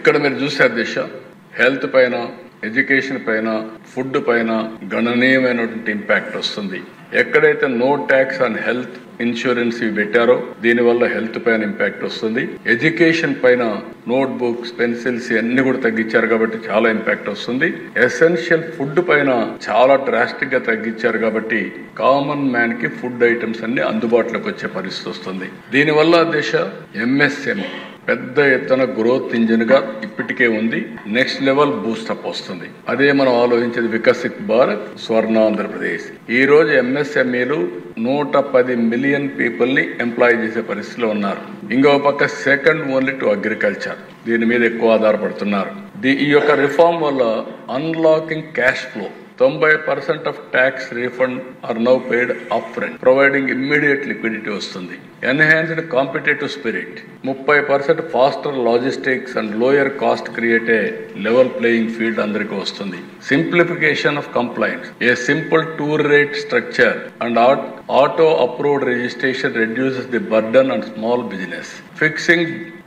ఇక్కడ మీరు చూసారు దిశ హెల్త్ పైన, ఎడ్యుకేషన్ పైన, ఫుడ్ పైన గణనీయమైనటువంటి ఇంపాక్ట్ వస్తుంది. ఎక్కడైతే no tax on health insurance పెట్టారో దీనివల్ల హెల్త్ పైన ఇంపాక్ట్ వస్తుంది. ఎడ్యుకేషన్ పైన నోట్ బుక్స్, పెన్సిల్స్ అన్ని కూడా తగ్గించారు కాబట్టి చాలా ఇంపాక్ట్ వస్తుంది. ఎసెన్షియల్ ఫుడ్ పైన చాలా డ్రాస్టిక్ గా తగ్గించారు కాబట్టి కామన్ మ్యాన్ కి ఫుడ్ ఐటమ్స్ అన్ని అందుబాటులోకి వచ్చే పరిస్థితి వస్తుంది. దీనివల్ల దేశ ఎంఎస్ఎంఈ పెద్ద ఎత్తున గ్రోత్ ఇంజిన్ గా ఇప్పటికే ఉంది. నెక్స్ట్ లెవెల్ బూస్టప్ వస్తుంది. అదే మనం ఆలోచించేది వికసిత్ భారత్, స్వర్ణాంధ్రప్రదేశ్. ఈ రోజు ఎంఎస్ఎంఈలు 110 మిలియన్ పీపుల్ ని ఎంప్లాయ్ చేసే పరిస్థితిలో ఉన్నారు. ఇంకో పక్క సెకండ్ ఓన్లీ టు అగ్రికల్చర్, దీని మీద ఎక్కువ ఆధారపడుతున్నారు. ఈ యొక్క రిఫార్మ్ వల్ల unlocking cash flow 90% of tax refund are now paid upfront, providing immediate liquidity వస్తుంది. Enhanced competitive spirit, 30% faster logistics and lower cost create a level playing field అందరికి వస్తుంది. Simplification of compliance, a simple two rate structure and auto approved registration reduces the burden on small business. Fixing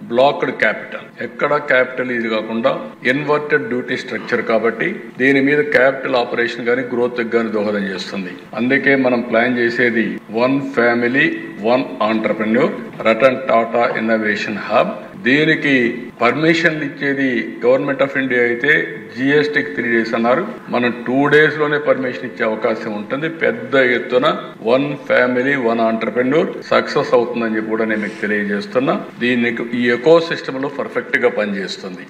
blocked capital, ఎక్కడ capital ఇది కాకుండా inverted duty structure కాబట్టి దీని మీద capital operation కానీ growth కానీ దోహదం చేస్తుంది. అందుకే మనం ప్లాన్ చేసేది one family one entrepreneur Ratan Tata innovation hub. దీనికి పర్మిషన్లు ఇచ్చేది గవర్నమెంట్ ఆఫ్ ఇండియా అయితే జిఎస్టీకి 3 days అన్నారు. మనం 2 days లోనే పర్మిషన్ ఇచ్చే అవకాశం ఉంటుంది. పెద్ద ఎత్తున one family one entrepreneur success అవుతుందని చెప్పి కూడా నేను మీకు తెలియజేస్తున్నా. దీనికి ఈ ఎకో సిస్టమ్ లో పర్ఫెక్ట్ గా పనిచేస్తుంది.